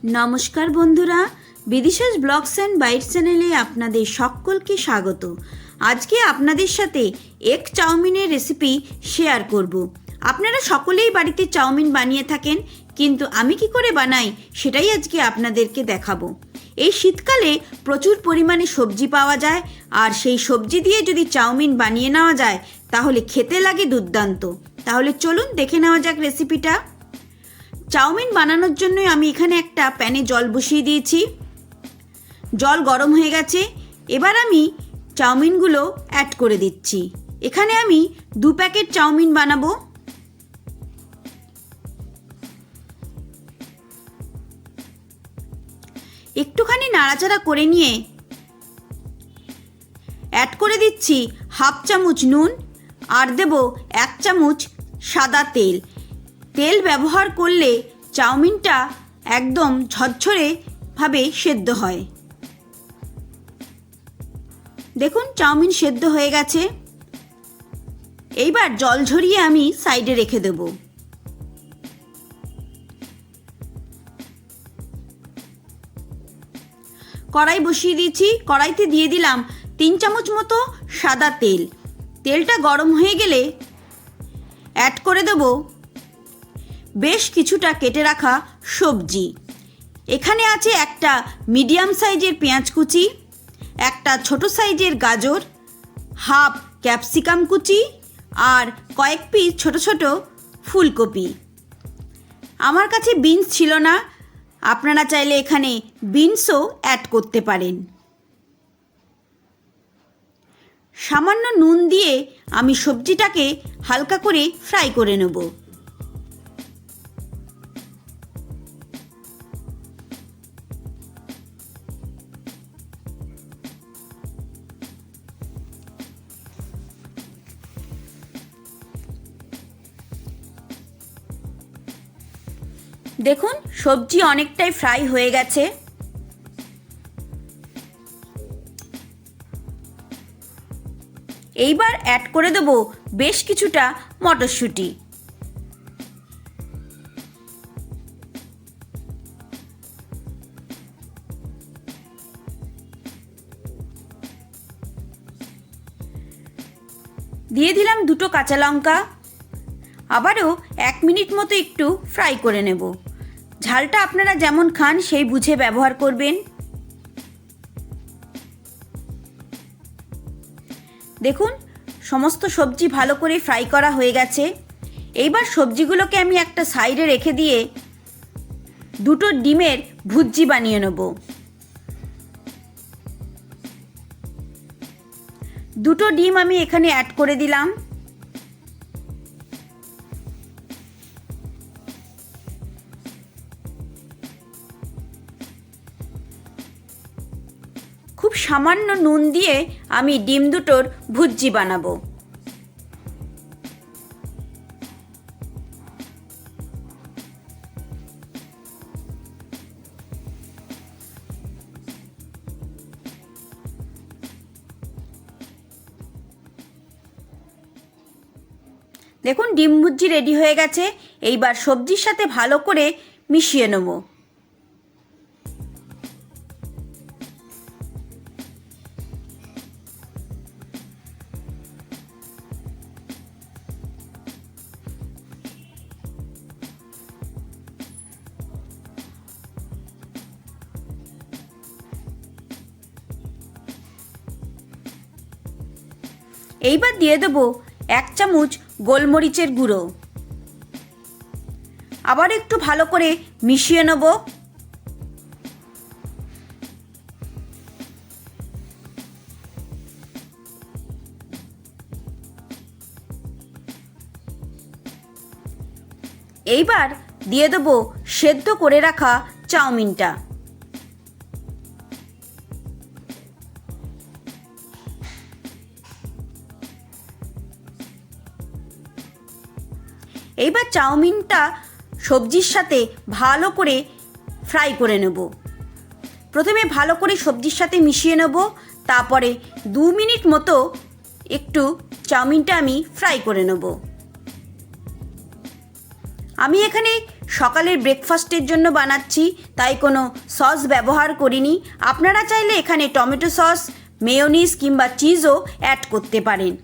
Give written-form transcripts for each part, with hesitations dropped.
নমস্কার বন্ধুরা, বিদিশাস blogs and byte চ্যানেলে আপনাদের সকলকে স্বাগত। আজকে আপনাদের সাথে এগ চাউমিনের রেসিপি শেয়ার করব। আপনারা সকলেই বাড়িতে চাউমিন বানিয়ে থাকেন, কিন্তু আমি কি করে বানাই সেটাই আজকে আপনাদেরকে দেখাবো। এই শীতকালে প্রচুর পরিমাণে সবজি পাওয়া যায়, আর সেই সবজি দিয়ে যদি চাউমিন বানিয়ে নেওয়া যায় তাহলে খেতে লাগে দুর্দান্ত। তাহলে চলুন দেখে নেওয়া যাক রেসিপিটা। চাউমিন বানানোর জন্য আমি এখানে একটা প্যানে জল বসিয়ে দিয়েছি। জল গরম হয়ে গেছে, এবার আমি চাউমিনগুলো অ্যাড করে দিচ্ছি। এখানে আমি 2 প্যাকেট চাউমিন বানাবো। একটুখানি নাড়াচাড়া করে নিয়ে অ্যাড করে দিচ্ছি 1/2 চামচ নুন, আর দেব 1 চামচ সাদা তেল। তেল ব্যবহার করলে চাউমিনটা একদম ঝরঝরেভাবে সেদ্ধ হয়। দেখুন চাউমিন সেদ্ধ হয়ে গেছে। এইবার জল ঝরিয়ে আমি সাইডে রেখে দেব। কড়াই বসিয়ে দিয়েছি। কড়াইতে দিয়ে দিলাম 3 চামচ মতো সাদা তেল। তেলটা গরম হয়ে গেলে অ্যাড করে দেব বেশ কিছুটা কেটে রাখা সবজি। এখানে আছে একটা মিডিয়াম সাইজের পেঁয়াজ কুচি, একটা ছোট সাইজের গাজর, হাফ ক্যাপসিকাম কুচি, আর কয়েক পিস ছোট ছোট ফুলকপি। আমার কাছে বিনস ছিল না, আপনারা চাইলে এখানে বিনসও অ্যাড করতে পারেন। সামান্য নুন দিয়ে আমি সবজিটাকে হালকা করে ফ্রাই করে নেব। দেখুন সবজি অনেকটাই ফ্রাই হয়ে গেছে। এইবার অ্যাড করে দেব বেশ কিছুটা মটরশুঁটি। দিয়ে দিলাম 2টো কাঁচা লঙ্কা। আবারও 1 মিনিট মতো একটু ফ্রাই করে নেব। ঝালটা আপনারা যেমন খান সেই বুঝে ব্যবহার করবেন। দেখুন সমস্ত সবজি ভালো করে ফ্রাই করা হয়ে গেছে। এইবার সবজিগুলোকে আমি একটা সাইডে রেখে দিয়ে 2টো ডিমের ভুর্জি বানিয়ে নেব। 2টো ডিম আমি এখানে অ্যাড করে দিলাম। খুব সামান্য নুন দিয়ে আমি ডিম দুটোর ভুর্জি বানাবো। দেখুন ডিম ভুর্জি রেডি হয়ে গেছে। এইবার সবজির সাথে ভালো করে মিশিয়ে নেব। এইবার দিয়ে দেব 1 চামচ গোলমরিচের গুঁড়ো। আবার একটু ভালো করে মিশিয়ে নেব। এইবার দিয়ে দেব সেদ্ধ করে রাখা চাউমিনটা। এইবার চাউমিনটা সবজির সাথে ভালো করে ফ্রাই করে নেব। প্রথমে ভালো করে সবজির সাথে মিশিয়ে নেব, তারপরে 2 মিনিট মতো একটু চাউমিনটা আমি ফ্রাই করে নেব। আমি এখানে সকালের ব্রেকফাস্টের জন্য বানাচ্ছি, তাই কোনো সস ব্যবহার করিনি। আপনারা চাইলে এখানে টমেটো সস, মেয়োনিজ কিংবা চিজও অ্যাড করতে পারেন।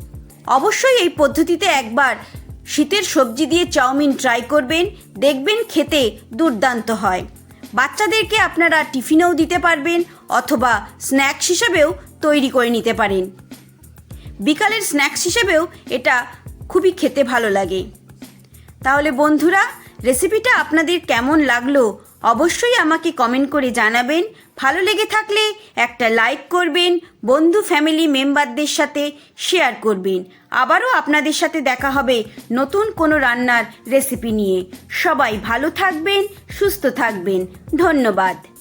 অবশ্যই এই পদ্ধতিতে একবার শীতের সবজি দিয়ে চাউমিন ট্রাই করবেন, দেখবেন খেতে দুর্দান্ত হয়। বাচ্চাদেরকে আপনারা টিফিনেও দিতে পারবেন অথবা স্ন্যাক্স হিসেবেও তৈরি করে নিতে পারেন। বিকালের স্ন্যাক্স হিসেবেও এটা খুবই খেতে ভালো লাগে। তাহলে বন্ধুরা, রেসিপিটা আপনাদের কেমন লাগলো অবশ্যই আমাকে কমেন্ট করে জানাবেন। ভালো লেগে থাকলে একটা লাইক করবেন, বন্ধু ফ্যামিলি মেম্বারদের সাথে শেয়ার করবেন। আবারও আপনাদের সাথে দেখা হবে নতুন কোনো রান্নার রেসিপি নিয়ে। সবাই ভালো থাকবেন, সুস্থ থাকবেন। ধন্যবাদ।